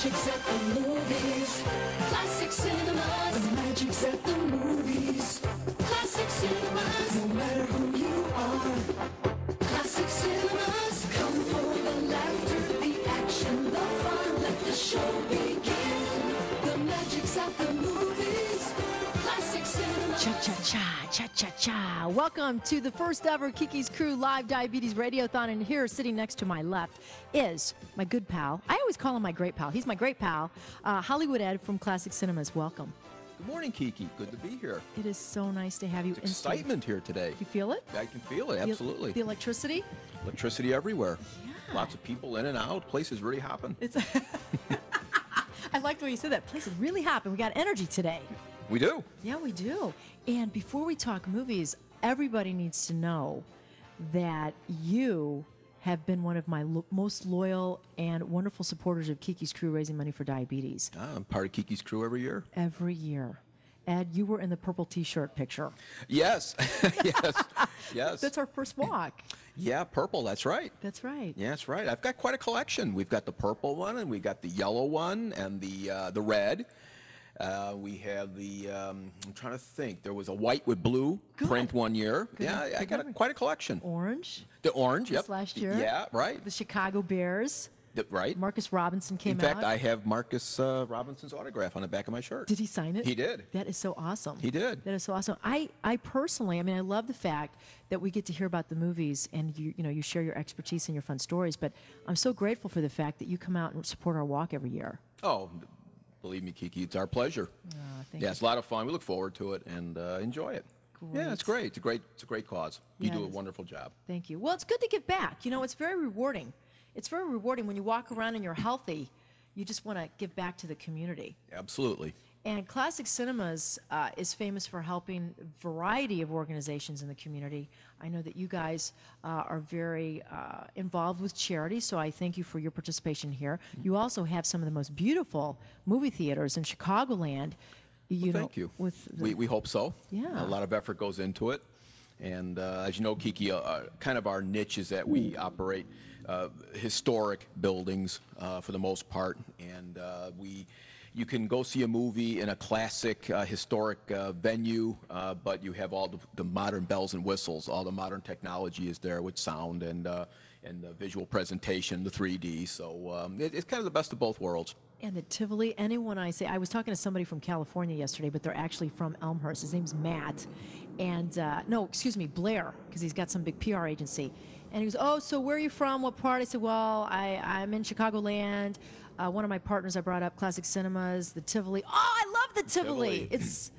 magic's at the movies. Classic cinemas. The magic's at the movies. Classic cinemas. No matter who you are. Classic cinemas. Come for the laughter, the action, the fun. Let the show begin. The magic's at the movies. Classic cinemas. Cha-cha-cha, cha-cha-cha. Welcome to the first ever Kiki's Crew Live Diabetes Radiothon. And here, sitting next to my left, is my good pal. I always call him my great pal. He's my great pal, Hollywood Ed from Classic Cinemas. Welcome. Good morning, Kiki. Good to be here. It is so nice to have you. It's excitement here today. You feel it? I can feel it, absolutely. The electricity? Electricity everywhere. Yeah. Lots of people in and out. Place is really hopping. It's. I like the way you said that. Place is really hopping. We got energy today. We do. Yeah, we do. And before we talk movies, everybody needs to know that you have been one of my most loyal and wonderful supporters of Kiki's Crew raising money for diabetes. I'm part of Kiki's Crew every year. Every year. Ed, you were in the purple T-shirt picture. Yes. Yes. Yes. That's our first walk. Yeah, purple. That's right. That's right. Yeah, that's right. I've got quite a collection. We've got the purple one, and we got the yellow one, and the red. We have the, I'm trying to think, there was a white with blue print one year. Good. Yeah, I Good got memory. Quite a collection. Orange. The orange, This yep. last year. Yeah, right. The Chicago Bears. Right. Marcus Robinson came In fact, out. I have Marcus Robinson's autograph on the back of my shirt. Did he sign it? He did. That is so awesome. He did. That is so awesome. I personally, I mean, I love the fact that we get to hear about the movies and you share your expertise and your fun stories, but I'm so grateful for the fact that you come out and support our walk every year. Oh, believe me, Kiki, it's our pleasure. Thank Yeah, you. it's a lot of fun. We look forward to it and enjoy it. Great. Yeah, it's great. It's a great cause. You Yeah, do it a is. wonderful job. Thank you. Well, it's good to give back. You know, it's very rewarding. It's very rewarding when you walk around and you're healthy. You just want to give back to the community. Absolutely. And Classic Cinemas is famous for helping a variety of organizations in the community. I know that you guys are very involved with charity, so I thank you for your participation here. You also have some of the most beautiful movie theaters in Chicagoland. Thank you. We hope so. Yeah. A lot of effort goes into it. And as you know, Kiki, kind of our niche is that we operate historic buildings for the most part. And you can go see a movie in a classic historic venue, but you have all the modern bells and whistles. All the modern technology is there with sound and the visual presentation, the 3D. So it's kind of the best of both worlds. And the Tivoli, anyone I say, I was talking to somebody from California yesterday, but they're actually from Elmhurst. His name's Matt. And, no, excuse me, Blair, because he's got some big PR agency. And he goes, oh, so where are you from? What part? I said, well, I'm in Chicagoland. One of my partners I brought up, Classic Cinemas, the Tivoli. Oh, I love the Tivoli. It's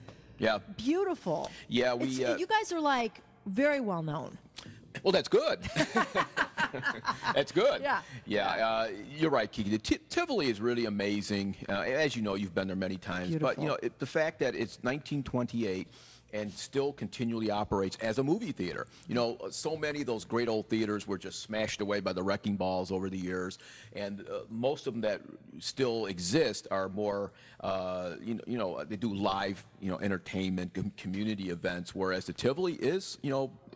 beautiful. Yeah, you guys are, like, very well known. Well, that's good. That's good. Yeah. Yeah, you're right, Kiki. The Tivoli is really amazing. As you know, you've been there many times. Beautiful. But, the fact that it's 1928 and still continually operates as a movie theater. So many of those great old theaters were just smashed away by the wrecking balls over the years, and most of them that still exist are more, they do live, entertainment, community events, whereas the Tivoli is,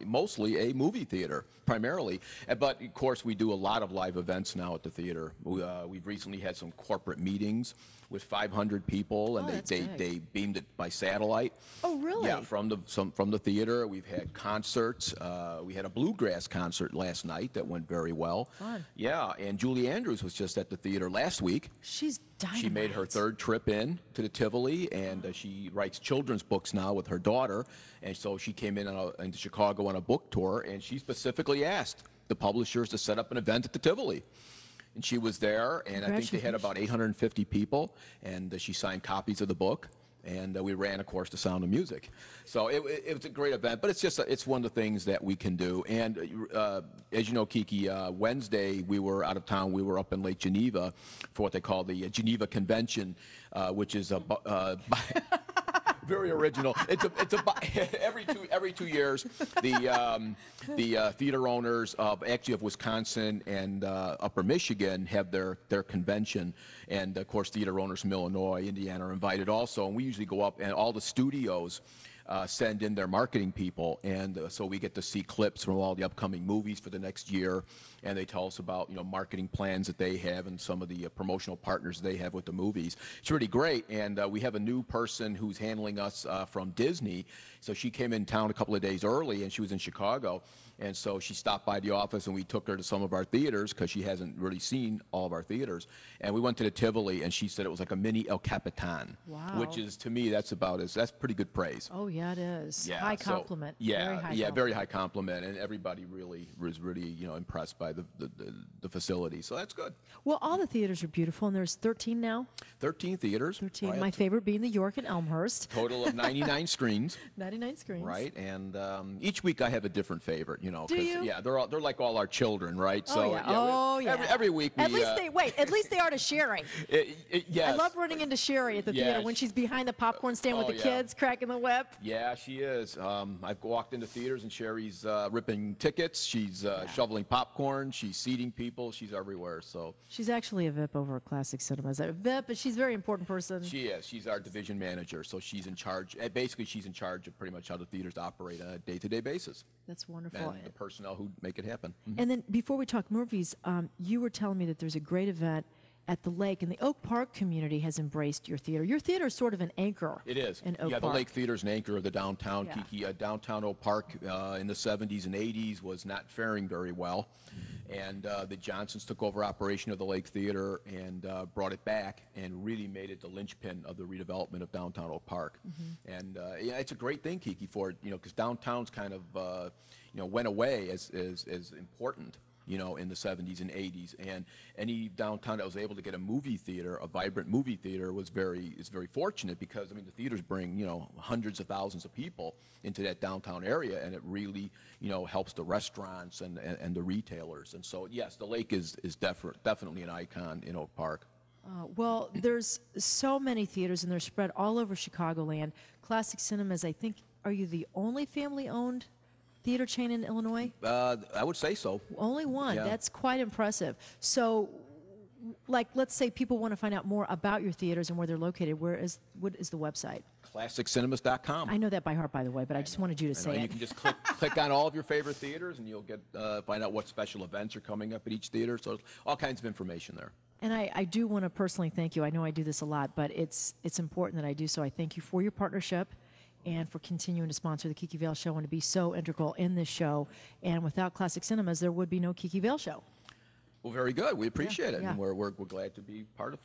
mostly a movie theater, primarily. But, of course, we do a lot of live events now at the theater. We've recently had some corporate meetings with 500 people, and they beamed it by satellite. Oh, really? Yeah, from the theater. We've had concerts. We had a bluegrass concert last night that went very well. Fun. Yeah, and Julie Andrews was just at the theater last week. She's dynamite. She made her third trip in to the Tivoli, and she writes children's books now with her daughter. And so she came into Chicago on a book tour, and she specifically asked the publishers to set up an event at the Tivoli. And she was there, and I think they had about 850 people, and she signed copies of the book. And we ran, of course, The Sound of Music. So it was a great event, but it's one of the things that we can do. And as you know, Kiki, Wednesday we were out of town. We were up in Lake Geneva for what they call the Geneva Convention, which is very original. It's every 2 years the theater owners of Wisconsin and Upper Michigan have their convention, and of course theater owners from Illinois, Indiana are invited also, and we usually go up, and all the studios send in their marketing people, and so we get to see clips from all the upcoming movies for the next year, and they tell us about marketing plans that they have and some of the promotional partners they have with the movies. It's really great, and we have a new person who's handling us from Disney. So she came in town a couple of days early, and she was in Chicago, and so she stopped by the office, and we took her to some of our theaters because she hasn't really seen all of our theaters. And we went to the Tivoli, and she said it was like a mini El Capitan, Wow. which is, to me, that's pretty good praise. Oh, yeah, it is. Yeah, High so- compliment. Yeah, Very high yeah, compliment. very high compliment, and everybody really was really impressed by the facility. So that's good. Well, all the theaters are beautiful, and there's 13 now. 13 theaters. 13. Right? My favorite being the York and Elmhurst. Total of 99 screens. 99 screens. Right, and each week I have a different favorite, Do 'cause, you? yeah, they're like all our children, right? Oh, yeah. Every week we. At least they are to Sherry. Yes. I love running into Sherry at the Yeah, theater when she's behind the popcorn stand with Oh, the yeah. kids cracking the whip. Yeah, she is. I've walked into theaters and Sherry's ripping tickets. She's shoveling popcorn. She's seating people. She's everywhere. So She's actually a VIP over at Classic Cinemas. A VIP, but she's a very important person. she is. She's our division manager. So she's in charge. Basically, she's in charge of pretty much how the theaters operate on a day-to-day basis, That's wonderful. and the personnel who make it happen. And then before we talk movies, you were telling me that there's a great event at the lake, and the Oak Park community has embraced your theater. Your theater is sort of an anchor. It is. In Oak Yeah, Park. the Lake Theater's an anchor of the downtown. Yeah. Kiki, downtown Oak Park in the 70s and 80s was not faring very well. And the Johnsons took over operation of the Lake Theater and brought it back and really made it the linchpin of the redevelopment of downtown Oak Park. And yeah, it's a great thing, Kiki, for because downtown's kind of went away as important. In the 70s and 80s, and any downtown that was able to get a movie theater, a vibrant movie theater, is very fortunate, because the theaters bring hundreds of thousands of people into that downtown area, and it really helps the restaurants and the retailers. And so yes, the lake is definitely an icon in Oak Park. Well, there's so many theaters, and they're spread all over Chicagoland. Classic Cinemas, I think, are you the only family-owned theater chain in Illinois? I would say so. Only one. Yeah. That's quite impressive. So, like, let's say people want to find out more about your theaters and where they're located. What is the website? ClassicCinemas.com. I know that by heart, by the way, but I just wanted you to say And it. you can just click on all of your favorite theaters, and you'll get find out what special events are coming up at each theater. So all kinds of information there. And I do want to personally thank you. I know I do this a lot, but it's important that I do so. I thank you for your partnership and for continuing to sponsor the Kiki Vale Show and to be so integral in this show. And without Classic Cinemas, there would be no Kiki Vale Show. Well, very good. We appreciate it, yeah. and we're glad to be part of